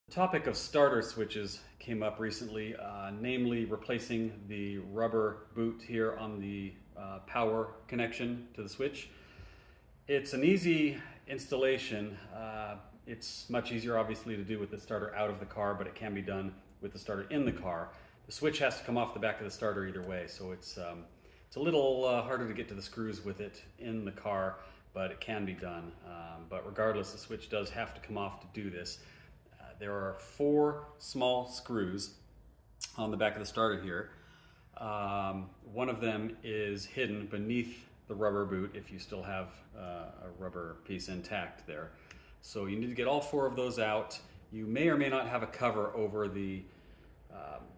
The topic of starter switches came up recently, namely replacing the rubber boot here on the power connection to the switch. It's an easy installation. It's much easier obviously to do with the starter out of the car, but it can be done with the starter in the car. The switch has to come off the back of the starter either way, so it's a little harder to get to the screws with it in the car, but it can be done. But regardless, the switch does have to come off to do this. There are 4 small screws on the back of the starter here. One of them is hidden beneath the rubber boot if you still have a rubber piece intact there. So you need to get all 4 of those out. You may or may not have a cover over the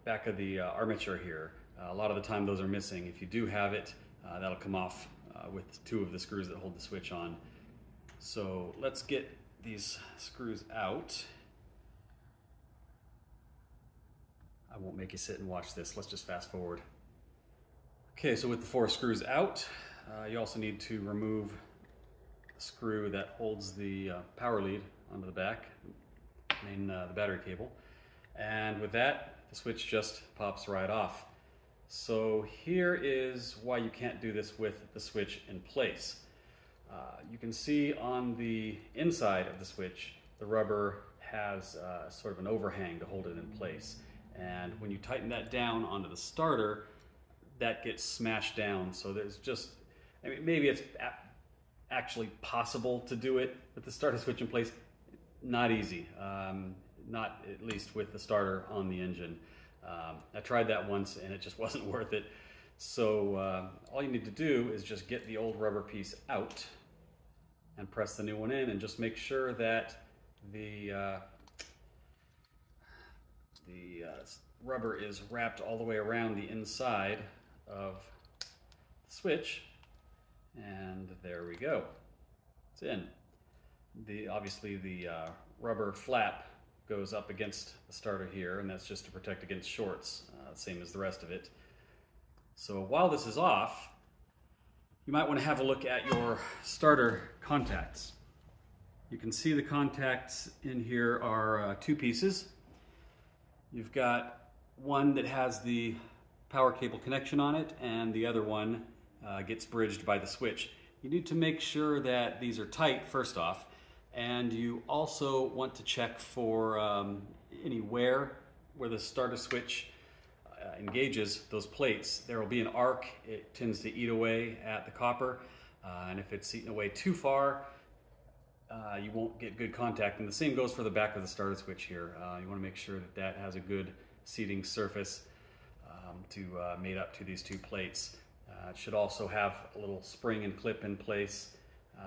back of the armature here. A lot of the time those are missing. If you do have it, that'll come off with 2 of the screws that hold the switch on. So let's get these screws out. I won't make you sit and watch this. Let's just fast forward. Okay, so with the 4 screws out, you also need to remove the screw that holds the power lead onto the back, the battery cable. And with that, the switch just pops right off. So here is why you can't do this with the switch in place. You can see on the inside of the switch, the rubber has sort of an overhang to hold it in place. And when you tighten that down onto the starter, that gets smashed down. So there's just, I mean, maybe it's actually possible to do it with the starter switch in place. Not easy, not at least with the starter on the engine. I tried that once and it just wasn't worth it. So all you need to do is just get the old rubber piece out and press the new one in, and just make sure that the rubber is wrapped all the way around the inside of the switch, and there we go. It's in. Obviously the rubber flap goes up against the starter here, and that's just to protect against shorts, same as the rest of it. So while this is off, you might want to have a look at your starter contacts. You can see the contacts in here are 2 pieces. You've got one that has the power cable connection on it, and the other one gets bridged by the switch. You need to make sure that these are tight first off, and you also want to check for any wear where the starter switch engages those plates. There will be an arc. It tends to eat away at the copper, and if it's eaten away too far, you won't get good contact. And the same goes for the back of the starter switch here. You want to make sure that that has a good seating surface to mate up to these 2 plates. It should also have a little spring and clip in place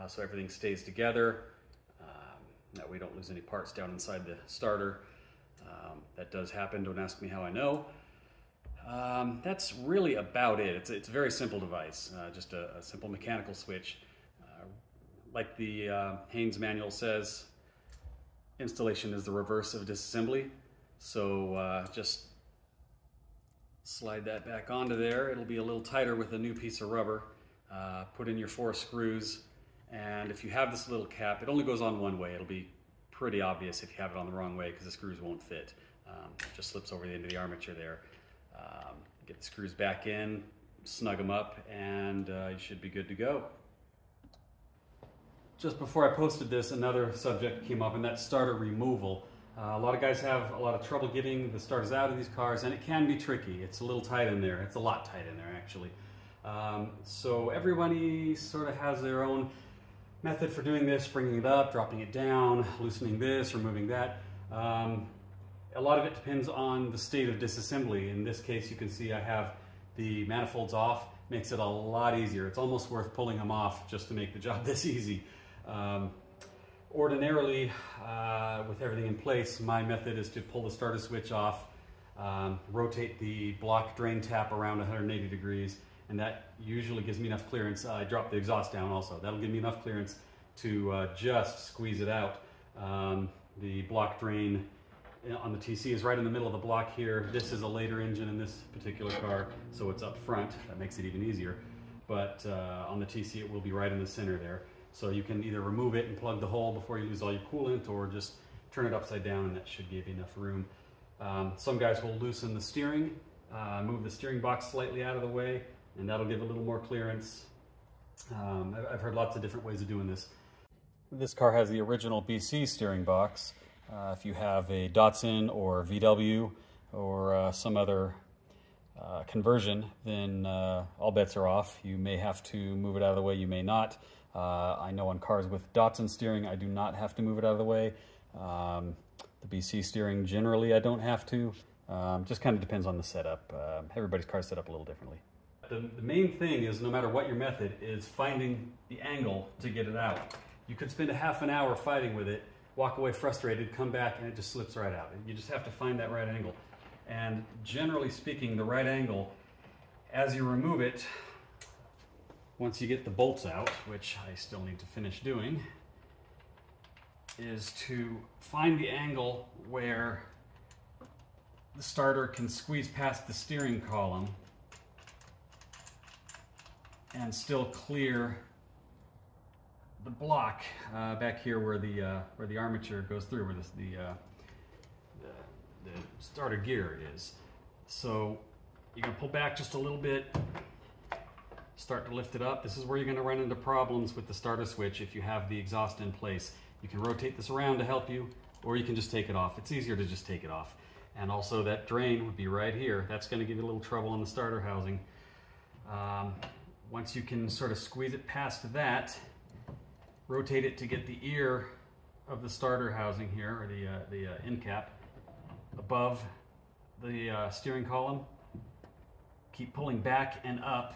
so everything stays together. That we don't lose any parts down inside the starter. That does happen, don't ask me how I know. That's really about it. It's a very simple device, just a simple mechanical switch. Like the Haynes manual says, installation is the reverse of disassembly. So just slide that back onto there. It'll be a little tighter with a new piece of rubber. Put in your 4 screws. And if you have this little cap, it only goes on one way. It'll be pretty obvious if you have it on the wrong way because the screws won't fit. It just slips over the end of the armature there. Get the screws back in, snug them up, and you should be good to go. Just before I posted this, another subject came up, and that's starter removal. A lot of guys have a lot of trouble getting the starters out of these cars, and it can be tricky. It's a little tight in there. It's a lot tight in there, actually. So everybody sort of has their own method for doing this, bringing it up, dropping it down, loosening this, removing that. A lot of it depends on the state of disassembly. In this case, you can see I have the manifolds off. Makes it a lot easier. It's almost worth pulling them off just to make the job this easy. Ordinarily, with everything in place, my method is to pull the starter switch off, rotate the block drain tap around 180 degrees, and that usually gives me enough clearance. I drop the exhaust down also. That'll give me enough clearance to just squeeze it out. The block drain on the TC is right in the middle of the block here. This is a later engine in this particular car, so it's up front. That makes it even easier. But on the TC, it will be right in the center there. So you can either remove it and plug the hole before you lose all your coolant, or just turn it upside down, and that should give you enough room. Some guys will loosen the steering, move the steering box slightly out of the way, and that'll give a little more clearance. I've heard lots of different ways of doing this. This car has the original BC steering box. If you have a Datsun or VW or some other conversion, then all bets are off. You may have to move it out of the way, you may not. I know on cars with Datsun steering, I do not have to move it out of the way. The BC steering, generally I don't have to. Just kind of depends on the setup. Everybody's car is set up a little differently. The main thing is, no matter what your method, is finding the angle to get it out. You could spend a half an hour fighting with it, walk away frustrated, come back, and it just slips right out. You just have to find that right angle. And generally speaking, the right angle, as you remove it, once you get the bolts out, which I still need to finish doing, is to find the angle where the starter can squeeze past the steering column and still clear the block back here where the armature goes through, where the starter gear is. So you're going to pull back just a little bit, start to lift it up. This is where you're going to run into problems with the starter switch if you have the exhaust in place. You can rotate this around to help you, or you can just take it off. It's easier to just take it off. And also that drain would be right here. That's going to give you a little trouble on the starter housing. Once you can sort of squeeze it past that, rotate it to get the ear of the starter housing here, or the end cap, above the steering column. Keep pulling back and up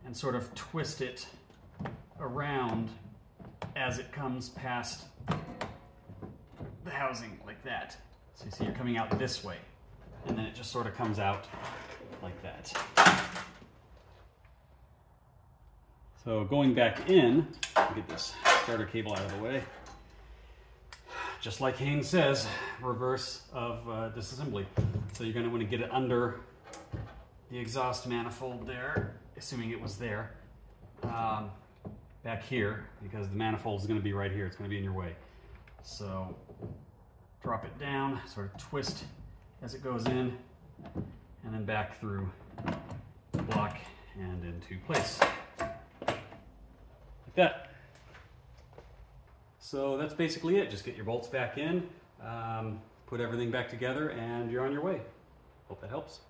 and sort of twist it around as it comes past the housing like that. So you see you're coming out this way, and then it just sort of comes out like that. So going back in, get this starter cable out of the way. Just like Haynes says, reverse of disassembly. So you're going to want to get it under the exhaust manifold there, assuming it was there, back here, because the manifold is going to be right here. It's going to be in your way. So drop it down, sort of twist as it goes in, and then back through the block and into place. Like that. So that's basically it. Just get your bolts back in, put everything back together, and you're on your way. Hope that helps.